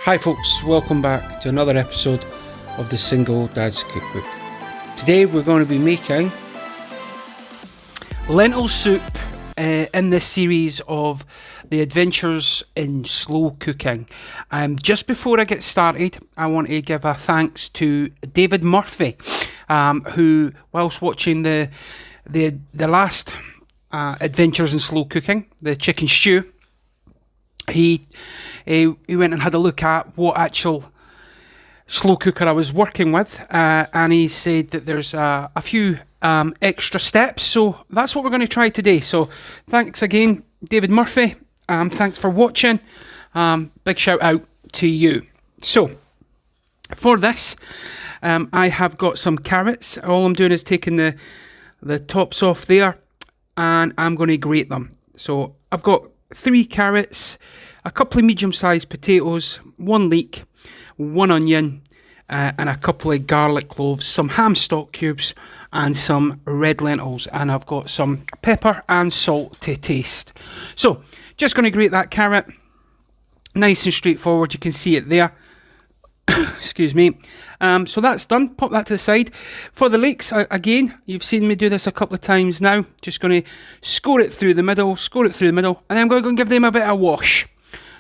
Hi folks, welcome back to another episode of the Single Dad's Cookbook. Today we're going to be making lentil soup in this series of the adventures in slow cooking. Just before I get started, I want to give a thanks to David Murphy, who, whilst watching the last adventures in slow cooking, the chicken stew, he went and had a look at what actual slow cooker I was working with, and he said that there's a few extra steps, so that's what we're going to try today. So thanks again, David Murphy. Thanks for watching. Big shout out to you. So for this, I have got some carrots. All I'm doing is taking the tops off there, and I'm going to grate them. So I've got 3 carrots, a couple of medium-sized potatoes, 1 leek, 1 onion, and a couple of garlic cloves, some ham stock cubes, and some red lentils. And I've got some pepper and salt to taste. So, just going to grate that carrot. Nice and straightforward. You can see it there. Excuse me. So that's done. Pop that to the side. For the leeks, again, you've seen me do this a couple of times now. Just going to score it through the middle, and then I'm going to go and give them a bit of wash.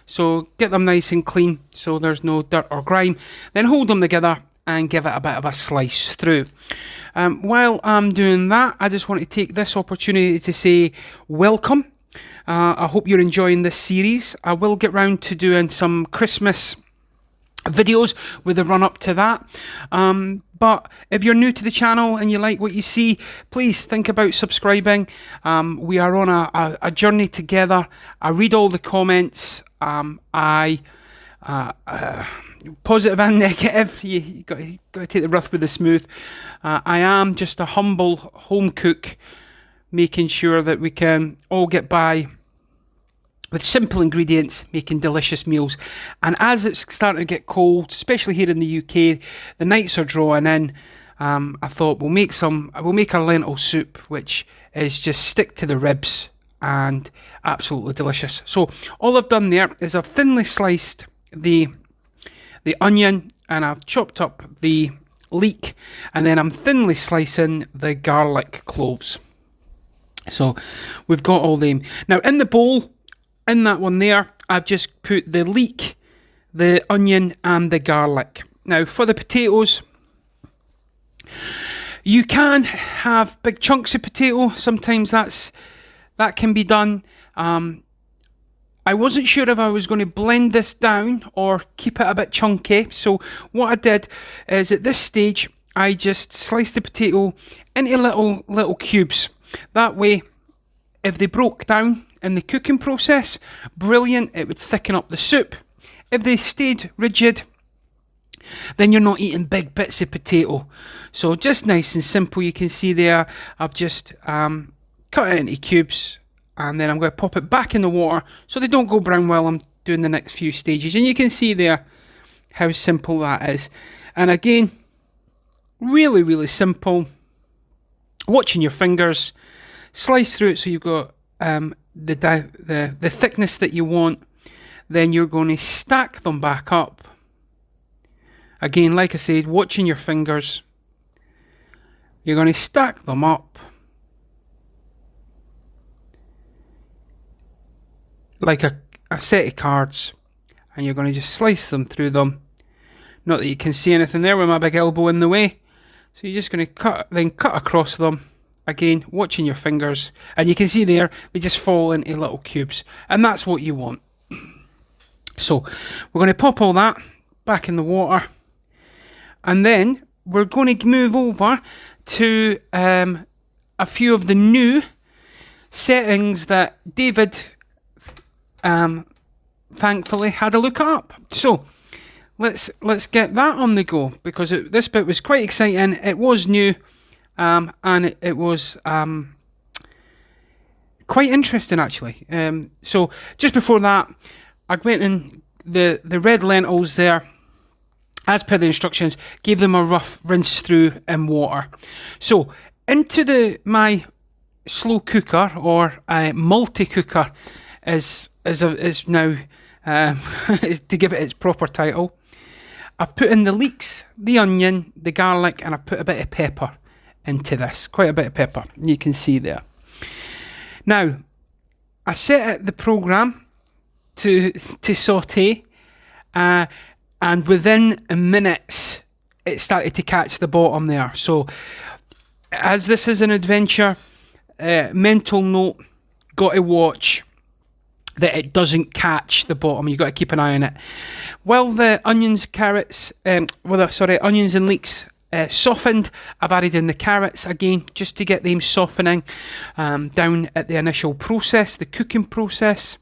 So get them nice and clean so there's no dirt or grime. Then hold them together and give it a bit of a slice through. While I'm doing that, I just want to take this opportunity to say welcome. I hope you're enjoying this series. I will get round to doing some Christmas videos with the run up to that, but if you're new to the channel and you like what you see, please think about subscribing. We are on a journey together. I read all the comments. I positive and negative. You got to take the rough with the smooth. I am just a humble home cook, making sure that we can all get by with simple ingredients, making delicious meals. And as it's starting to get cold, especially here in the UK, the nights are drawing in. I thought we'll make a lentil soup, which is just stick to the ribs and absolutely delicious. So all I've done there is I've thinly sliced the onion, and I've chopped up the leek, and then I'm thinly slicing the garlic cloves. So we've got all them. Now in the bowl, in that one there, I've just put the leek, the onion, and the garlic. Now for the potatoes, you can have big chunks of potato. Sometimes that can be done. I wasn't sure if I was going to blend this down or keep it a bit chunky. So what I did is at this stage, I just sliced the potato into little cubes. That way, if they broke down in the cooking process, brilliant, it would thicken up the soup. If they stayed rigid, then you're not eating big bits of potato. So just nice and simple. You can see there, I've just cut it into cubes, and then I'm going to pop it back in the water so they don't go brown while I'm doing the next few stages. And you can see there how simple that is. And again, really, really simple. Watching your fingers, slice through it so you've got the thickness that you want. Then you're going to stack them back up. Again, like I said, watching your fingers. You're going to stack them up like a set of cards, and you're going to just slice them through them. Not that you can see anything there with my big elbow in the way. So you're just going to cut across them. Again, watching your fingers, and you can see there, they just fall into little cubes, and that's what you want. So we're going to pop all that back in the water, and then we're going to move over to a few of the new settings that David thankfully had a look up. So let's get that on the go, because this bit was quite exciting. It was new. And it was quite interesting, actually. So just before that, I went in the red lentils there, as per the instructions, gave them a rough rinse through in water. So into my slow cooker, or multi cooker, is now to give it its proper title. I've put in the leeks, the onion, the garlic, and I've put a bit of pepper into this. Quite a bit of pepper, you can see there. Now, I set the programme to saute, and within minutes, it started to catch the bottom there. So, as this is an adventure, mental note, got to watch that it doesn't catch the bottom. You've got to keep an eye on it. While the onions, onions and leeks softened, I've added in the carrots again, just to get them softening down at the initial process, the cooking process.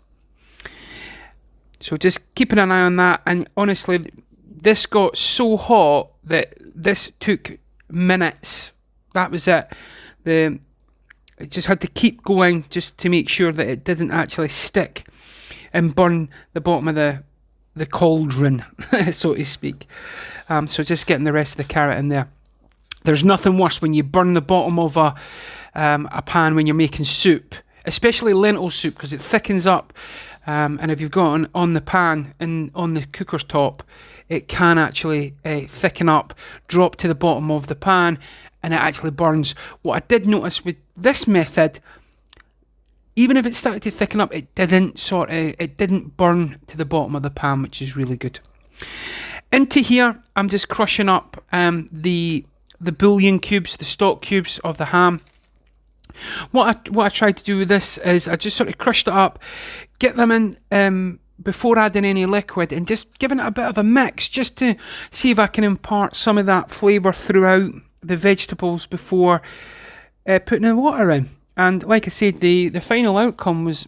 So just keeping an eye on that. And honestly, this got so hot that this took minutes. That was it. It just had to keep going just to make sure that it didn't actually stick and burn the bottom of the cauldron, so to speak. So just getting the rest of the carrot in there. There's nothing worse when you burn the bottom of a pan when you're making soup, especially lentil soup, because it thickens up. And if you've got it on the pan and on the cooker's top, it can actually thicken up, drop to the bottom of the pan, and it actually burns. What I did notice with this method, even if it started to thicken up, it didn't burn to the bottom of the pan, which is really good. Into here, I'm just crushing up the bouillon cubes, the stock cubes of the ham. What I tried to do with this is I just sort of crushed it up, get them in before adding any liquid, and just giving it a bit of a mix, just to see if I can impart some of that flavour throughout the vegetables before putting the water in. And like I said, the final outcome was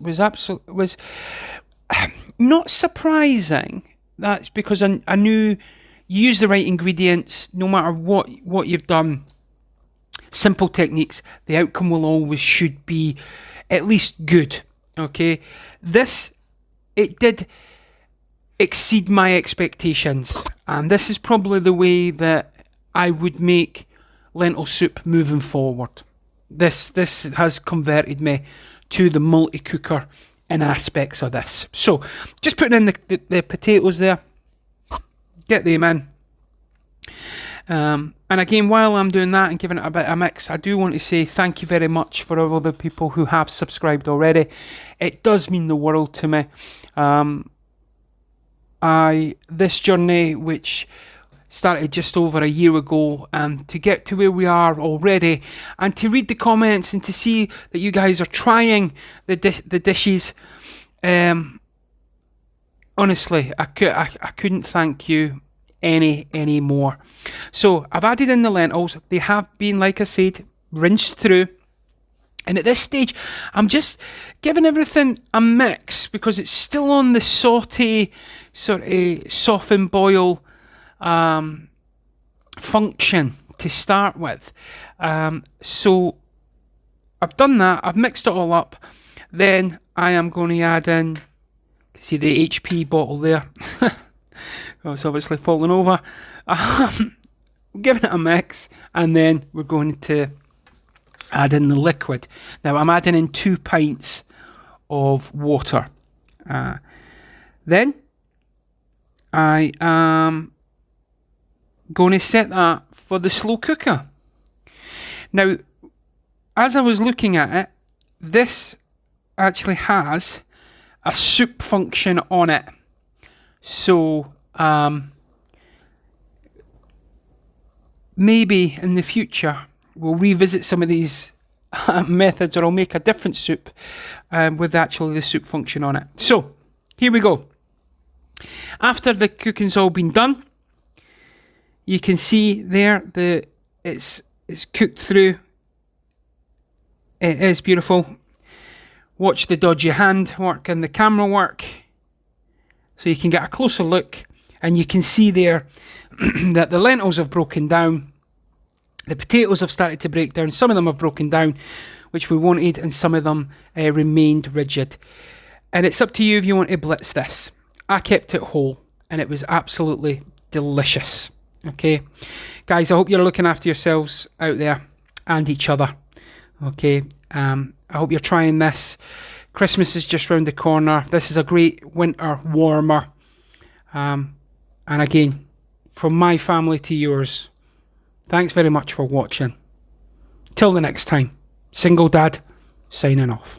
not surprising. That's because I knew you use the right ingredients, no matter what you've done. Simple techniques, the outcome will always should be at least good. Okay, it did exceed my expectations, and this is probably the way that I would make lentil soup moving forward. This has converted me to the multi-cooker in aspects of this. So just putting in the potatoes there, get them in. And again, while I'm doing that and giving it a bit of a mix, I do want to say thank you very much for all the people who have subscribed already. It does mean the world to me. This journey, which started just over a year ago, to get to where we are already, and to read the comments and to see that you guys are trying the dishes. Honestly, I couldn't thank you any more. So I've added in the lentils. They have been, like I said, rinsed through. And at this stage, I'm just giving everything a mix because it's still on the saute, sort of soften, boil function to start with. So I've done that. I've mixed it all up. Then I am going to add in, see the HP bottle there. Oh, it's obviously falling over. Giving it a mix, and then we're going to add in the liquid. Now I'm adding in 2 pints of water. Then I am going to set that for the slow cooker. Now, as I was looking at it, this actually has a soup function on it. So maybe in the future we'll revisit some of these methods, or I'll make a different soup with actually the soup function on it. So here we go. After the cooking's all been done, you can see there it's cooked through. It is beautiful. Watch the dodgy hand work and the camera work, so you can get a closer look, and you can see there that the lentils have broken down. The potatoes have started to break down. Some of them have broken down, which we wanted, and some of them remained rigid. And it's up to you if you want to blitz this. I kept it whole, and it was absolutely delicious. Okay, guys, I hope you're looking after yourselves out there and each other. Okay, I hope you're trying this Christmas is just round the corner. This is a great winter warmer. And again, from my family to yours, thanks very much for watching. Till the next time, Single Dad, signing off.